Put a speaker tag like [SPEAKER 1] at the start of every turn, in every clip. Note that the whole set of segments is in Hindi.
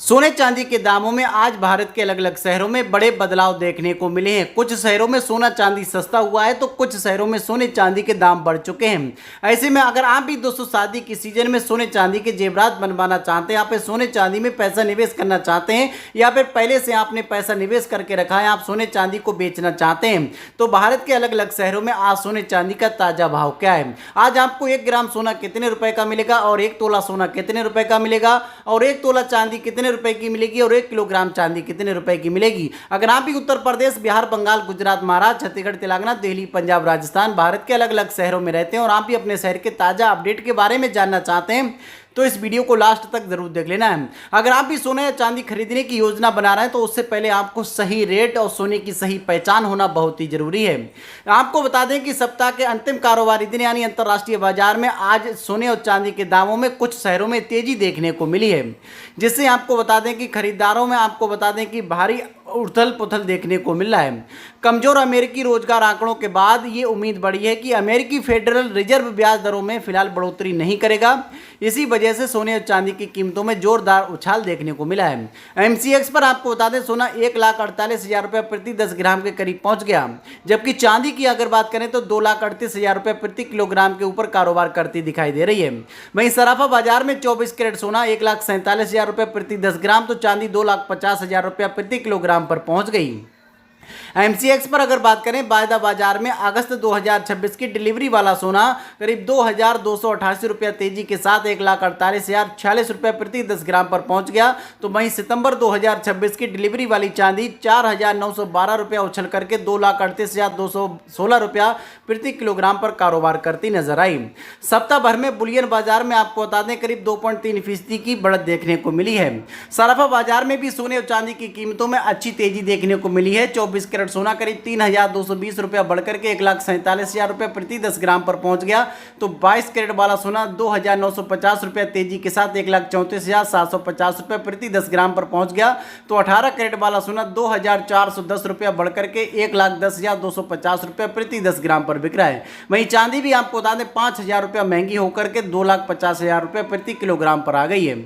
[SPEAKER 1] सोने चांदी के दामों में आज भारत के अलग अलग शहरों में बड़े बदलाव देखने को मिले हैं। कुछ शहरों में सोना चांदी सस्ता हुआ है तो कुछ शहरों में सोने चांदी के दाम बढ़ चुके हैं। ऐसे में अगर आप भी दोस्तों शादी की सीजन में सोने चांदी के जेवरात बनवाना चाहते हैं, आप सोने चांदी में पैसा निवेश करना चाहते हैं या फिर पहले से आपने पैसा निवेश करके रखा है, आप सोने चांदी को बेचना चाहते हैं, तो भारत के अलग अलग शहरों में आज सोने चांदी का ताजा भाव क्या है। आज आपको 1 ग्राम सोना कितने रुपए का मिलेगा और 1 तोला सोना कितने रुपए का मिलेगा और 1 तोला चांदी कितने रुपए की मिलेगी और 1 किलोग्राम चांदी कितने रुपए की मिलेगी। अगर आप भी उत्तर प्रदेश, बिहार, बंगाल, गुजरात, महाराष्ट्र, छत्तीसगढ़, तेलंगाना, दिल्ली, पंजाब, राजस्थान, भारत के अलग अलग शहरों में रहते हैं और आप भी अपने शहर के ताजा अपडेट के बारे में जानना चाहते हैं तो इस वीडियो को लास्ट तक जरूर देख लेना है। अगर आप भी सोना या चांदी खरीदने की योजना बना रहे हैं तो उससे पहले आपको सही रेट और सोने की सही पहचान होना बहुत ही जरूरी है। आपको बता दें कि सप्ताह के अंतिम कारोबारी दिन यानी अंतर्राष्ट्रीय बाजार में आज सोने और चांदी के दामों में कुछ शहरों में तेजी देखने को मिली है, जिससे आपको बता दें कि खरीदारों में आपको बता दें कि भारी उथल पुथल देखने को मिल रहा है। कमजोर अमेरिकी रोजगार आंकड़ों के बाद ये उम्मीद बढ़ी है कि अमेरिकी फेडरल रिजर्व ब्याज दरों में फिलहाल बढ़ोतरी नहीं करेगा। इसी वजह से सोने और चांदी की कीमतों में जोरदार उछाल देखने को मिला है। एमसीएक्स पर आपको बता दें सोना 1,48,000 रुपये प्रति 10 ग्राम के करीब पहुंच गया, जबकि चांदी की अगर बात करें तो 2,38,000 रुपये प्रति किलोग्राम के ऊपर कारोबार करती दिखाई दे रही है। वहीं सराफा बाजार में 24 कैरेट सोना 1,47,000 रुपये प्रति 10 ग्राम तो चांदी 2,50,000 रुपये प्रति किलोग्राम पर पहुंच गई। एमसीएक्स पर अगर बात करें वायदा बाजार में अगस्त 2026 की डिलीवरी वाला सोना करीब 2,288 रुपया तेजी के साथ 1,48,046 रुपये प्रति 10 ग्राम पर पहुंच गया। तो वहीं सितंबर 2026 की डिलीवरी वाली चांदी 4,912 रुपया उछल करके 2,38,216 रुपया प्रति किलोग्राम पर कारोबार करती नजर आई। सप्ताह भर में बुलियन बाजार में आपको बता दें करीब 2.3% की बढ़त देखने को मिली है। सराफा बाजार में भी सोने और चांदी की कीमतों में अच्छी तेजी देखने को मिली है। 24 कैरेट सोना करीब 3,220 रुपया बढ़कर के 1,47,000 रुपये प्रति 10 ग्राम पर पहुंच गया। तो 22 कैरेट वाला सोना 2,950 रुपया तेजी के साथ 1,34,750 रुपये प्रति 10 ग्राम पर पहुंच गया। तो 18 कैरेट वाला सोना 2,410 रुपया बढ़कर के 1,10,250 रुपये प्रति 10 ग्राम पर बिक रहा है। वहीं चांदी भी आपको बता दें 5,000 रुपया महंगी होकर के 2,50,000 रुपये प्रति किलोग्राम पर आ गई है।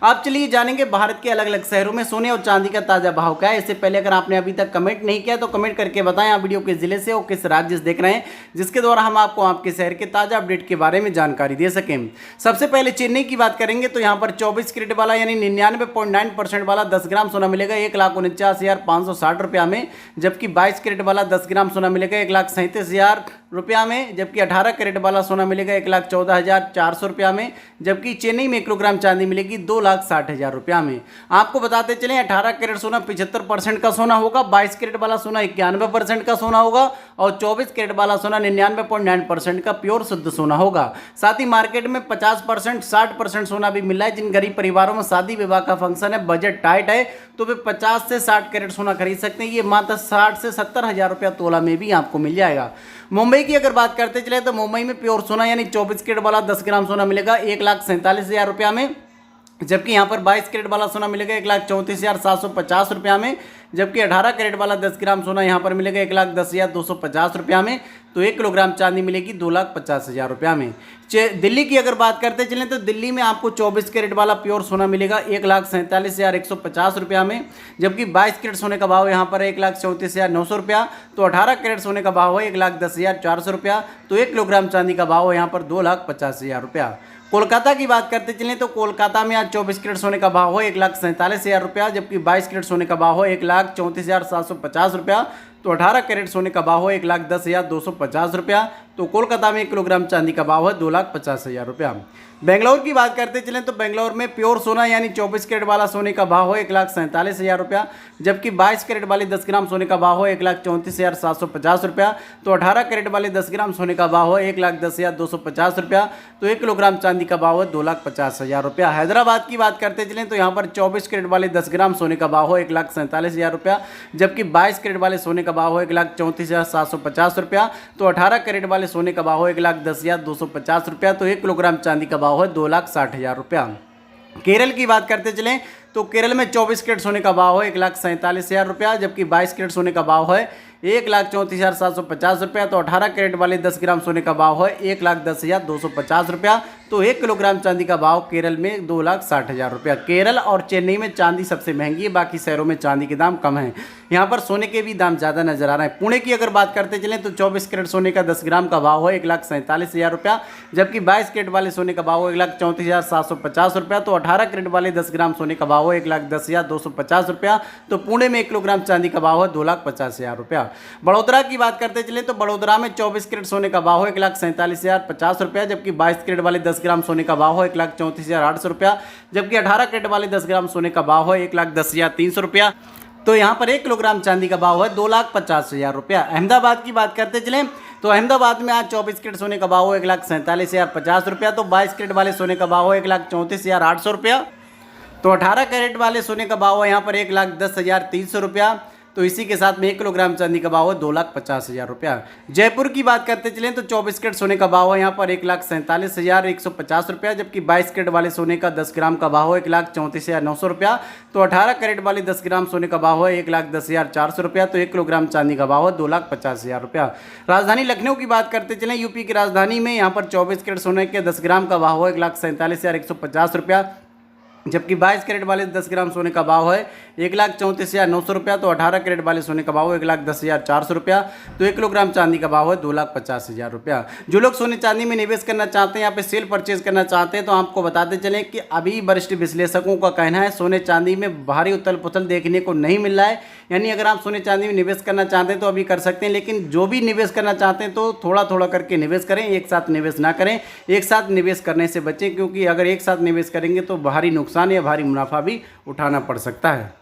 [SPEAKER 1] अब चलिए जानेंगे भारत के अलग अलग शहरों में सोने और चांदी का ताजा भाव क्या है। इससे पहले अगर आपने अभी तक कमेंट नहीं किया तो कमेंट करके बताएं आप वीडियो किस जिले से और किस राज्य से देख रहे हैं, जिसके द्वारा हम आपको आपके शहर के ताजा अपडेट के बारे में जानकारी दे सकें। सबसे पहले चेन्नई की बात करेंगे तो यहां पर 24 कैरेट वाला यानी 99.9% वाला 10 ग्राम सोना मिलेगा 1,49,560 रुपया में, जबकि 22 कैरेट वाला 10 ग्राम सोना मिलेगा 1,37,000 रुपया में, जबकि 18 कैरेट वाला सोना मिलेगा 1,14,400 रुपया में, जबकि चेन्नई में 1 किलोग्राम चांदी मिलेगी 2,60,000 रुपया में। आपको बताते चलें 18 कैरेट सोना 75% का सोना होगा, 22 कैरेट वाला सोना 91% का सोना होगा और 24 कैरेट वाला सोना 99.9% का प्योर शुद्ध सोना होगा। साथ ही मार्केट में 50%, 60% सोना भी मिल रहा है। जिन गरीब परिवारों में शादी विवाह का फंक्शन है, बजट टाइट है, तो वे 50 से 60 कैरेट सोना खरीद सकते हैं। ये मात्र 60 से 70,000 रुपया तोला में भी आपको मिल जाएगा। मुंबई की अगर बात करते चले तो मुंबई में प्योर सोना यानी 24 कैरेट वाला 10 ग्राम सोना मिलेगा 1,47,000 रुपया में, जबकि यहाँ पर 22 कैरेट वाला सोना मिलेगा 1,34,750 रुपया में, जबकि 18 कैरेट वाला 10 ग्राम सोना यहाँ पर मिलेगा 1,10,250 रुपया में। तो 1 किलोग्राम चांदी मिलेगी 2,50,000 रुपया में। दिल्ली की अगर बात करते चलें तो दिल्ली में आपको 24 कैरेट वाला प्योर सोना मिलेगा 1,47,150 रुपया में, जबकि 22 कैरेट सोने का भाव यहाँ पर है 1,34,900 रुपया। तो 18 कैरेट सोने का भाव है 1,10,400 रुपया। तो 1 किलोग्राम चांदी का भाव है यहाँ पर 2,50,000 रुपया। कोलकाता की बात करते चलें तो कोलकाता में आज 24 कैरेट सोने का भाव है 1,47,000 रुपया, जबकि 22 कैरेट सोने का भाव है 1,34,750 रुपया। तो 18 कैरेट सोने का भाव है 1,10,250 रुपया। तो कोलकाता में 1 किलोग्राम चांदी का भाव है 2,50,000 रुपया। बेंगलोर की बात करते चलें तो बेंगलोर में प्योर सोना यानी 24 कैरेट वाला सोने का भाव है 1,47,000 रुपया, जबकि 22 कैरेट वाले 10 ग्राम सोने का भाव है 1,34,750 रुपया। तो 18 कैरेट वाले 10 ग्राम सोने का भाव है 1,10,250 रुपया। तो 1 किलोग्राम चांदी का भाव है 2,50,000 रुपया। हैदराबाद की बात करते चलें तो यहाँ पर 24 कैरेट वाले 10 ग्राम सोने का भाव है 1,47,000 रुपया, जबकि 22 कैरेट वाले सोने का भाव है 1,34,750 रुपया। तो 18 कैरेट वाले सोने का भाव है 1,10,250 रुपया। तो 1 किलोग्राम चांदी का भाव है 2,60,000 रुपया। केरल की बात करते चलें तो केरल में 24 कैरेट सोने का भाव है 1,47,000 रुपया, जबकि 22 कैरेट सोने का भाव है 1,34,750 रुपया। तो 18 कैरेट वाले 10 ग्राम सोने का भाव है 1,10,250 रुपया। तो 1 किलोग्राम चांदी का भाव केरल में 2,60,000 रुपया। केरल और चेन्नई में चांदी सबसे महंगी है, बाकी शहरों में चांदी के दाम कम हैं। यहाँ पर सोने के भी दाम ज़्यादा नजर आ रहे हैं। पुणे की अगर बात करते चलें तो 24 कैरेट सोने का 10 ग्राम का भाव है 1,47,000 रुपया, जबकि 22 कैरेट वाले सोने का भाव है 1,34,750 रुपया। तो 18 कैरेट वाले 10 ग्राम सोने का भाव है 1,10,250 रुपया। तो पुणे में 1 किलोग्राम चांदी का भाव है 2,50,000 रुपया। बड़ोदरा की बात करते चले तो बड़ोदरा में 24 कैरेट सोने का भाव है 1,47,050 रुपया, जबकि 22 कैरेट वाले 10 ग्राम सोने का भाव है 1,34,800 रुपया, जबकि 18 कैरेट वाले 10 ग्राम सोने का भाव है 1,10,300 रुपया। तो यहाँ पर 1 किलोग्राम चांदी का भाव है 2,50,000 रुपया। अहमदाबाद की बात करते चलें तो अहमदाबाद में आज 24 कैरेट सोने का भाव है 1,47,050 रुपया। तो 22 कैरेट वाले सोने का भाव है 1,34,800 रुपया। तो 18 कैरेट वाले सोने का भाव है यहाँ पर 1,10,300 रुपया। तो इसी के साथ में 1 किलोग्राम चांदी का भाव है 2,50,000 रुपया। जयपुर की बात करते चलें तो 24 कैरेट सोने का भाव है यहाँ पर 1,47,150 रुपया, जबकि 22 कैरेट वाले सोने का 10 ग्राम का भाव है 1,34,900 रुपया। तो 18 कैरेट वाले 10 ग्राम सोने का भाव है 1,10,400 रुपया। तो 1 किलोग्राम चांदी का भाव है 2,50,000 रुपया। राजधानी लखनऊ की बात करते चलें, यूपी की राजधानी में यहाँ पर 24 कैरेट सोने के 10 ग्राम का भाव है 1,47,150 रुपया, जबकि 22 कैरेट वाले 10 ग्राम सोने का भाव है 1,34,900 रुपया। तो 18 कैरेट वाले सोने का भाव है 1,10,400 रुपया। तो 1 किलोग्राम चांदी का भाव है 2,50,000 रुपया। जो लोग सोने चांदी में निवेश करना चाहते हैं, यहाँ पे सेल परचेज करना चाहते हैं, तो आपको बताते चलें कि अभी वरिष्ठ विश्लेषकों का कहना है सोने चांदी में भारी उथल पुथल देखने को नहीं मिल रहा है। यानी अगर आप सोने चांदी में निवेश करना चाहते हैं तो अभी कर सकते हैं, लेकिन जो भी निवेश करना चाहते हैं तो थोड़ा थोड़ा करके निवेश करें, एक साथ निवेश ना करें। एक साथ निवेश करने से बचें, क्योंकि अगर एक साथ निवेश करेंगे तो भारी नुकसान या भारी मुनाफा भी उठाना पड़ सकता है।